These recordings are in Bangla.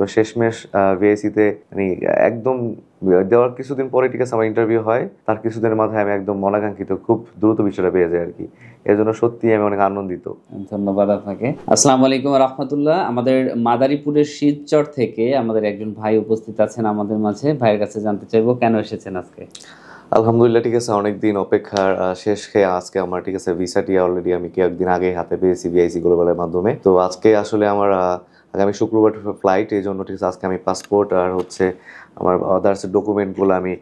তো শেষমেশ ভিআইসিতে মানে একদম দেওয়ার কিছুদিন পরে ঠিক আছে আমার ইন্টারভিউ হয়, তার কিছুদিনের মাথায় আমি একদম মনাকাঙ্ক্ষিত খুব দ্রুত বিষয়টা পেয়ে যাই আর কি। এর জন্য সত্যি আমি অনেক আনন্দিত। ধন্যবাদ আপনাকে। আসসালামু আলাইকুম রহমতুল্লাহ। আমাদের মাদারীপুরের শিবচর থেকে আমাদের একজন ভাই উপস্থিত আছেন আমাদের মাঝে। ভাইয়ের কাছে জানতে চাইবো কেন এসেছেন আজকে। আলহামদুলিল্লাহ, ঠিক আছে, অনেকদিন অপেক্ষার শেষ খেয়ে আজকে আমার ঠিক আছে ভিসাটি অলরেডি আমি কয়েকদিন আগে হাতে পেয়েছি বিআইসি গ্লোবালের মাধ্যমে। তো আজকে আসলে আমার আগামী শুক্রবার ফ্লাইট, এই জন্য ঠিক আছে আজকে আমি পাসপোর্ট আর হচ্ছে আমার আদার্স ডকুমেন্টগুলো আমি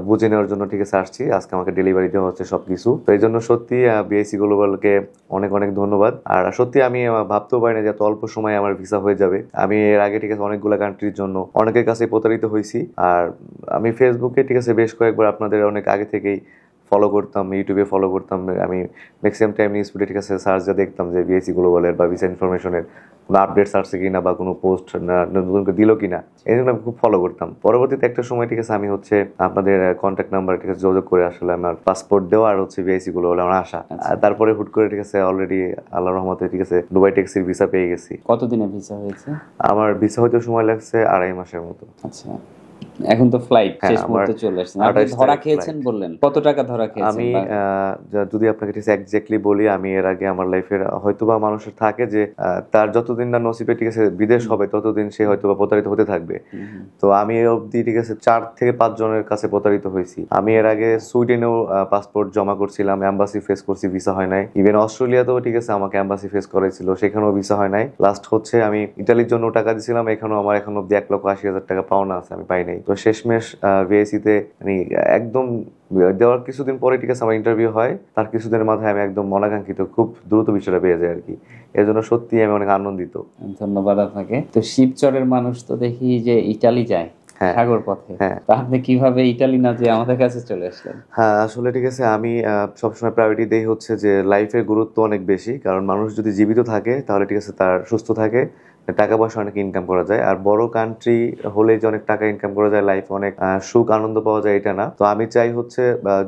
বুঝে নেওয়ার জন্য ঠিক আছে আসছি। আজকে আমাকে ডেলিভারি দেওয়া হচ্ছে সবকিছু। তো এই জন্য সত্যি বিআইসি গ্লোবালকে অনেক অনেক ধন্যবাদ। আর সত্যি আমি ভাবতেও পারি না যে এত অল্প সময়ে আমার ভিসা হয়ে যাবে। আমি এর আগে ঠিক আছে অনেকগুলো কান্ট্রির জন্য অনেকের কাছে প্রতারিত হয়েছি। আর আমি ফেসবুকে ঠিক আছে বেশ কয়েকবার আপনাদের অনেক আগে থেকেই ফলো করতাম, ইউটিউবে ফলো করতাম। আমি ম্যাক্সিমাম টাইম নিউজ ফিডে ঠিক আছে সার্চ দিয়ে দেখতাম যে বিএসসি গ্লোবালের বা ভিসা ইনফরমেশনের কোনো আপডেটস আসছে কিনা বা কোনো পোস্ট নতুন করে দিল কিনা, এই জন্য আমি খুব ফলো করতাম। পরবর্তীতে একটা সময় ঠিক আছে আমি হচ্ছে আপনাদের কন্ট্যাক্ট নাম্বার ঠিক আছে যোগাযোগ করে আসলে আমার পাসপোর্ট দেওয়া আর হচ্ছে বিআইসি গ্লোবাল আমার আসা। আর তারপরে হুট করে ঠিক আছে অলরেডি আল্লাহর রহমতে ঠিক আছে দুবাই ট্যাক্সির ভিসা পেয়ে গেছি। কতদিনে ভিসা হয়েছে? আমার ভিসা হইতে সময় লাগছে 2.5 মাসের মতো। আচ্ছা, এখন তো ফ্লাইট হ্যাঁ, শেষ মুহূর্তে চলে আসছেন। আপনি 28 ধরা তারিখ খেয়েছেন flight। বললেন, কত টাকা ধরা খেয়েছেন? আমি যদি আপনাকে ঠিক এক্স্যাক্টলি বলি, আমি এর আগে আমার লাইফের হয়তোবা মানুষের থাকে যে তার যতদিন না নসিবে ঠিক আছে বিদেশ হবে ততদিন সে হয়তোবা প্রতারিত হতে থাকবে। তো আমি এ অবধি ঠিক আছে 4 থেকে 5 জনের কাছে প্রতারিত হয়েছি। আমি এর আগে সুইডেনেও পাসপোর্ট জমা করছিলাম, এম্বাসি ফেস করছি, ভিসা হয় নাই। ইভেন অস্ট্রেলিয়াতেও ঠিক আছে আমাকে এম্বাসি ফেস করেছিল, সেখানেও ভিসা হয় নাই। লাস্ট হচ্ছে আমি ইটালির জন্য টাকা দিয়েছিলাম, এখানেও আমার এখন অব্দি 1,80,000 টাকা পাওনা আছে, আমি পাই নাই। তো শেষমেশ ভিআইসিতে মানে একদম দেওয়ার কিছুদিন পরে ঠিক আছে আমার ইন্টারভিউ হয়, তার কিছুদিনের মাথায় আমি একদম মনাকাঙ্ক্ষিত খুব দ্রুত বিষয়টা পেয়ে যাই আর কি। এর জন্য সত্যি আমি অনেক আনন্দিত। ধন্যবাদ আপনাকে। তো শিবচরের মানুষ তো দেখি যে ইটালি যায় সাগর পথে, তা আপনি কিভাবে ইটালি না যে আমাদের কাছে চলে আসলেন? হ্যাঁ, আসলে ঠিক আছে আমি সবসময় প্রায়োরিটি দেই হচ্ছে যে লাইফের গুরুত্ব অনেক বেশি, কারণ মানুষ যদি জীবিত থাকে তাহলে ঠিক আছে তার সুস্থ থাকে, টাকা পয়সা অনেক ইনকাম করা যায়। আর বড় কান্ট্রি হলে যে অনেক টাকা ইনকাম করা যায়, লাইফ অনেক সুখ আনন্দ পাওয়া যায় এটা না। তো আমি চাই হচ্ছে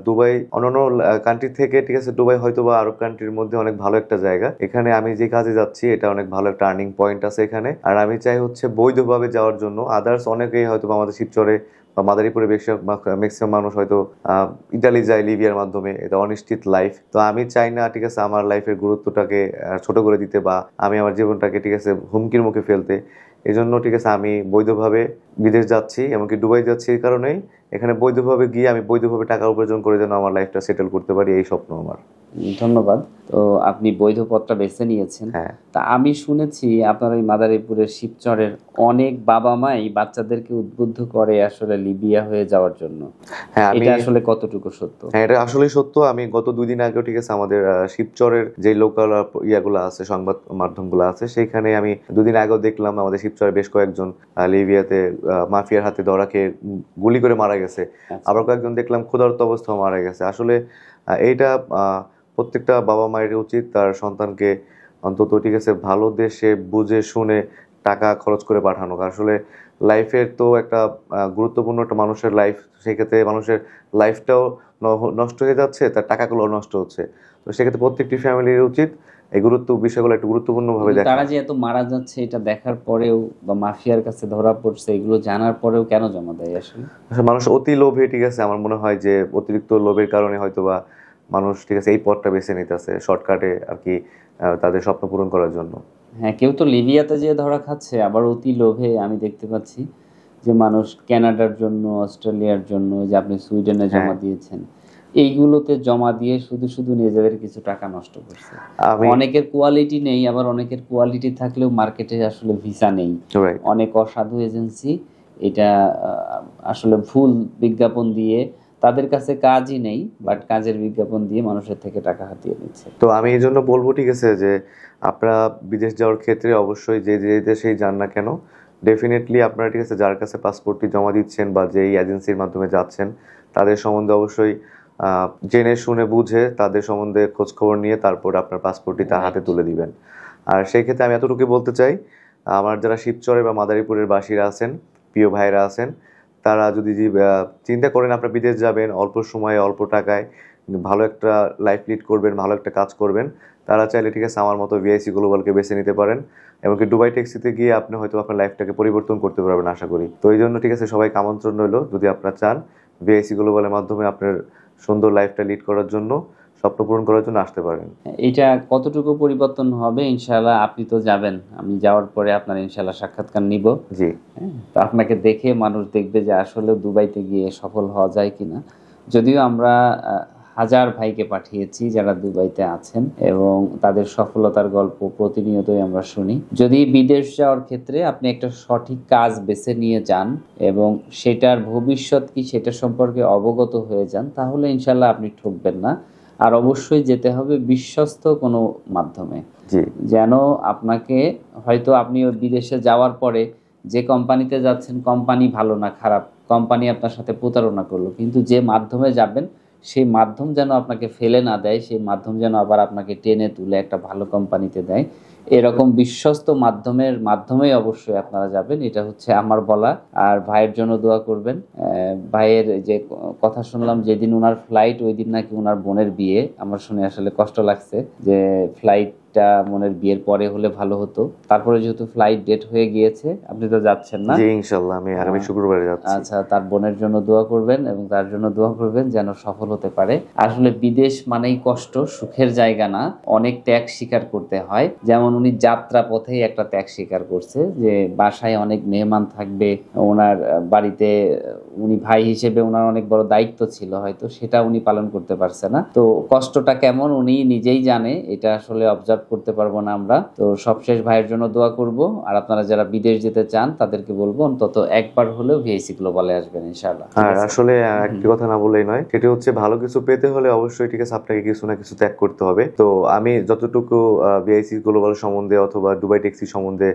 দুবাই অন্যান্য কান্ট্রি থেকে ঠিক আছে দুবাই হয়তো বা আরব কান্ট্রির মধ্যে অনেক ভালো একটা জায়গা। এখানে আমি যে কাজে যাচ্ছি এটা অনেক ভালো একটা আর্নিং পয়েন্ট আছে এখানে। আর আমি চাই হচ্ছে বৈধভাবে যাওয়ার জন্য। আদার্স অনেকেই হয়তো আমাদের শিবচরে বা মাদারীপুরে ম্যাক্সিমাম মানুষ হয়তো ইতালি যায় লিবিয়ার মাধ্যমে, এটা অনিশ্চিত লাইফ। তো আমি চাই না ঠিক আছে আমার লাইফের গুরুত্বটাকে ছোট করে দিতে বা আমি আমার জীবনটাকে ঠিক আছে হুমকির মুখে ফেলতে। এই জন্য ঠিক আছে আমি বৈধভাবে বিদেশ যাচ্ছি, এমনকি দুবাই যাচ্ছি এই কারণেই। এখানে বৈধভাবে গিয়ে আমি বৈধভাবে টাকা উপার্জন করে যেন আমার লাইফটা সেটেল করতে পারি, এই স্বপ্ন আমার। ধন্যবাদ। তো আপনি বৈধ পথটা বেছে নিয়েছেন। তা আমি শুনেছি আপনার ওই মাদারীপুরের শিবচরের অনেক বাবা মাই বাচ্চাদেরকে উদ্বুদ্ধ করে আসলে লিবিয়া হয়ে যাওয়ার জন্য। হ্যাঁ, এটা আসলে কতটুকু সত্য? হ্যাঁ, এটা আসলেই সত্য। আমি গত 2 দিন আগেও ঠিক আছে আমাদের শিবচরের যে লোকাল ইয়াগুলো আছে, সংবাদ মাধ্যমগুলো আছে, সেইখানে আমি 2 দিন আগেও দেখলাম আমাদের শিবচরের বেশ কয়েকজন লিবিয়াতে মাফিয়ার হাতে ধরা খেয়ে গুলি করে মারা গেছে। আবার কয়েকজন দেখলাম ক্ষুধার্ত অবস্থায় মারা গেছে। আসলে এইটা প্রত্যেকটা বাবা মায়ের উচিত তার সন্তানকে অন্তত ঠিক আছে ভালো দেশে বুঝে শুনে টাকা খরচ করে পাঠানো। আসলে লাইফের তো একটা গুরুত্বপূর্ণ একটা মানুষের লাইফ, সেক্ষেত্রে মানুষের লাইফটাও নষ্ট হয়ে যাচ্ছে, তার টাকাগুলো নষ্ট হচ্ছে। তো সেক্ষেত্রে প্রত্যেকটি ফ্যামিলির উচিত এই বিষয়গুলো একটু গুরুত্বপূর্ণভাবে দেখা। তারা যে এত মারা যাচ্ছে এটা দেখার পরেও বা মাফিয়ার কাছে ধরা পড়ছে এগুলো জানার পরেও কেন জমা দেয় আসলে? মানুষ অতি লোভে ঠিক আছে, আমার মনে হয় যে অতিরিক্ত লোভের কারণে হয়তোবা মানুষ ঠিক আছে এই পথটা বেছে নিতেছে শর্টকাটে আর কি, তাদের স্বপ্ন পূরণ করার জন্য। হ্যাঁ, কেউ তো লিবিয়াতে যে ধরা খাচ্ছে, আবার অতি লোভে আমি দেখতে পাচ্ছি যে মানুষ কানাডার জন্য, অস্ট্রেলিয়ার জন্য, যে আপনি সুইডেনে জমা দিয়েছেন, এইগুলোতে জমা দিয়ে শুধু শুধু নিজেদের কিছু টাকা নষ্ট করছে। অনেকের কোয়ালিটি নেই, আবার অনেকের কোয়ালিটি থাকলেও মার্কেটে আসলে ভিসা নেই। অনেক অসাধু এজেন্সি এটা আসলে ভুল বিজ্ঞাপন দিয়ে, তাদের কাছে কাজই নেই বাট কাজের বিজ্ঞাপন দিয়ে মানুষের থেকে টাকা হাতিয়ে নিচ্ছে। তো আমি এই জন্য বলবো ঠিক আছে যে আপনারা বিদেশ যাওয়ার ক্ষেত্রে অবশ্যই যে যে দেশেই যান না কেন, ডেফিনেটলি আপনারা ঠিক আছে যার কাছে পাসপোর্টটি জমা দিচ্ছেন বা যেই এজেন্সির মাধ্যমে যাচ্ছেন তাদের সম্বন্ধে অবশ্যই জেনে শুনে বুঝে তাদের সম্বন্ধে খোঁজ খবর নিয়ে তারপর আপনার পাসপোর্টটি তার হাতে তুলে দিবেন। আর সেই ক্ষেত্রে আমি এতটুকু বলতে চাই, আমার যারা শিবচরে বা মাদারীপুরের বাসীরা আছেন, প্রিয় ভাইরা আছেন, তারা যদি চিন্তা করেন আপনারা বিদেশ যাবেন অল্প সময়ে অল্প টাকায়, ভালো একটা লাইফ লিড করবেন, ভালো একটা কাজ করবেন, তারা চাইলে ঠিক আছে আমার মতো ভিআইসি গ্লোবালকে বেছে নিতে পারেন। এমনকি দুবাই ট্যাক্সিতে গিয়ে আপনি হয়তো আপনার লাইফটাকে পরিবর্তন করতে পারবেন আশা করি। তো এই জন্য ঠিক আছে সবাইকে আমন্ত্রণ রইল, যদি আপনারা চান ভিআইসি গ্লোবালের মাধ্যমে আপনার সুন্দর লাইফটা লিড করার জন্য, স্বপ্ন পূরণ করার জন্য আসতে পারেন। এটা কতটুকু পরিবর্তন হবে ইনশাআল্লাহ, আপনি তো যাবেন, আমি যাওয়ার পরে আপনার ইনশাআল্লাহ সাক্ষাৎকার নিব। জি, তো আপনাকে দেখে মানুষ দেখবে যে আসলে দুবাইতে গিয়ে সফল হওয়া যায় কিনা। যদিও আমরা হাজার ভাইকে পাঠিয়েছি যারা দুবাইতে আছেন এবং তাদের সফলতার গল্প প্রতিনিয়তই আমরা শুনি। যদি বিদেশ যাওয়ার ক্ষেত্রে আপনি একটা সঠিক কাজ বেছে নিয়ে যান এবং সেটার ভবিষ্যৎ কি সেটা সম্পর্কে অবগত হয়ে যান, তাহলে ইনশাআল্লাহ আপনি ঠকবেন না। আর অবশ্যই যেতে হবে বিশ্বস্ত কোনো মাধ্যমে, জি, যেন আপনাকে, হয়তো আপনি ওই বিদেশে যাওয়ার পরে যে কোম্পানিতে যাচ্ছেন কোম্পানি ভালো না খারাপ, কোম্পানি আপনার সাথে প্রতারণা করলো, কিন্তু যে মাধ্যমে যাবেন সেই মাধ্যম যেন আপনাকে ফেলে না দেয়, সেই মাধ্যম যেন আবার আপনাকে টেনে তুলে একটা ভালো কোম্পানিতে দেয়। এরকম বিশ্বস্ত মাধ্যমেই অবশ্যই আপনারা যাবেন, এটা হচ্ছে আমার বলা। আর ভাইয়ের জন্য দোয়া করবেন। ভাইয়ের যে কথা শুনলাম যেদিন ওনার ফ্লাইট, ওই দিন নাকি ওনার বোনের বিয়ে। আমার শুনে আসলে কষ্ট লাগছে যে ফ্লাইটটা বোনের বিয়ের পরে হলে ভালো হতো। তারপরে যেহেতু ফ্লাইট ডেট হয়ে গিয়েছে, আপনি তো যাচ্ছেন না? জি, ইনশাআল্লাহ আমি আগামী শুক্রবারে যাচ্ছি। আচ্ছা, তার বোনের জন্য দোয়া করবেন এবং তার জন্য দোয়া করবেন যেন সফল হতে পারে। আসলে বিদেশ মানেই কষ্ট, সুখের জায়গা না, অনেক ত্যাগ স্বীকার করতে হয়। যেমন উনি যাত্রা পথেই একটা ত্যাগ স্বীকার করছে, যে বাসায় অনেক মেহমান থাকবে, ওনার বাড়িতে উনি ভাই হিসেবে ওনার অনেক বড় দায়িত্ব ছিল, হয়তো সেটা উনি পালন করতে পারছে না। তো কষ্টটা কেমন উনি নিজেই জানে, এটা আসলে অবজার্ভ করতে পারবো না আমরা। তো সবশেষ ভাইয়ের জন্য দোয়া করব। আর আপনারা যারা বিদেশ যেতে চান তাদেরকে বলবো অন্তত একবার হলেও ভিআইসি গ্লোবালে আসবেন ইনশাআল্লাহ। আর আসলে একটি কথা না বললেই নয়, সেটি হচ্ছে ভালো কিছু পেতে হলে অবশ্যই ঠিক আছে আপনাকে কিছু না কিছু ত্যাগ করতে হবে। তো আমি যতটুকু ভিআইসি গ্লোবাল সম্বন্ধে অথবা দুবাই ট্যাক্সি সম্বন্ধে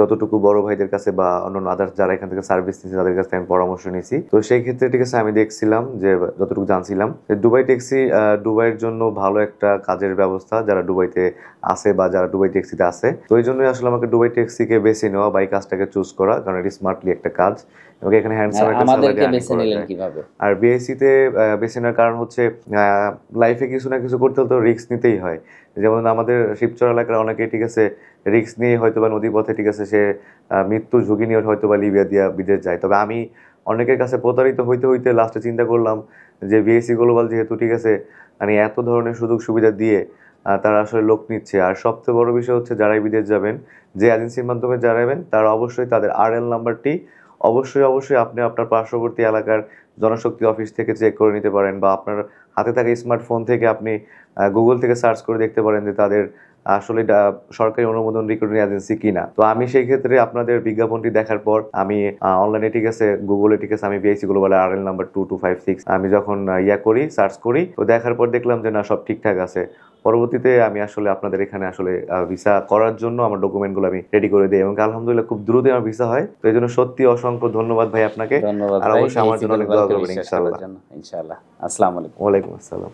যতটুকু বড় ভাইদের কাছে বা অন্যান্য আদার্স যারা এখান থেকে সার্ভিস নিচ্ছে তাদের কাছে আমি পরামর্শ নিয়েছি, তো সেই ক্ষেত্রে ঠিক আছে আমি দেখছিলাম যে যতটুকু জানছিলাম যে দুবাই ট্যাক্সি দুবাইয়ের জন্য ভালো একটা কাজের ব্যবস্থা, যারা দুবাইতে আছে বা যারা দুবাই ট্যাক্সিতে আছে। তো এই জন্যই আসলে আমাকে দুবাই ট্যাক্সিকে বেছে নেওয়া বা এই কাজটাকে চুজ করা, কারণ এটি স্মার্টলি একটা কাজ এবং এখানে হ্যান্ডসাম একটা আমাদেরকে স্যালারি বেছে নিলেন কিভাবে? আর বিএসসি তে বেছে নেওয়ার কারণ হচ্ছে লাইফে কিছু না কিছু করতে হলে তো রিস্ক নিতেই হয়। যেমন আমাদের শিবচর এলাকার অনেকে ঠিক আছে রিস্ক নিয়ে হয়তো বা নদী পথে ঠিক আছে সে মৃত্যুর ঝুঁকি নিয়ে হয়তো বা লিবিয়া দিয়া বিদেশ যায়। তবে আমি অনেকের কাছে প্রতারিত হইতে হইতে লাস্টে চিন্তা করলাম যে ভিএসসি গ্লোবাল যেহেতু ঠিক আছে মানে এত ধরনের সুযোগ সুবিধা দিয়ে তারা আসলে লোক নিচ্ছে। আর সবচেয়ে বড় বিষয় হচ্ছে যারাই বিদেশ যাবেন, যে এজেন্সির মাধ্যমে যাবেন, তারা অবশ্যই তাদের আরএল নাম্বারটি অবশ্যই আপনি আপনার পার্শ্ববর্তী এলাকার জনশক্তি অফিস থেকে চেক করে নিতে পারেন, বা আপনার হাতে থাকা স্মার্টফোন থেকে আপনি গুগল থেকে সার্চ করে দেখতে পারেন যে তাদের আসলে সরকারি অনুমোদন রিক্রুটিং এজেন্সি কিনা। তো আমি সেই ক্ষেত্রে আপনাদের বিজ্ঞাপনটি দেখার পর আমি অনলাইনে ঠিক আছে গুগলে ঠিক আছে আমি ভিআইসি গ্লোবাল আরএল নাম্বার 2256 আমি যখন সার্চ করি, তো দেখার পর দেখলাম যে না সব ঠিকঠাক আছে। পরবর্তীতে আমি আসলে আপনাদের এখানে আসলে ভিসা করার জন্য আমার ডকুমেন্টগুলো আমি রেডি করে দিই এবং আলহামদুলিল্লাহ খুব দ্রুত আমার ভিসা হয়। তো এই জন্য সত্যি অসংখ্য ধন্যবাদ ভাই আপনাকে। ধন্যবাদ আর ভাই, অবশ্যই আমার জন্য অনেক দোয়া করবেন ইনশাআল্লাহ। ইনশাআল্লাহ। আসসালামু আলাইকুম। ওয়ালাইকুম আসসালাম।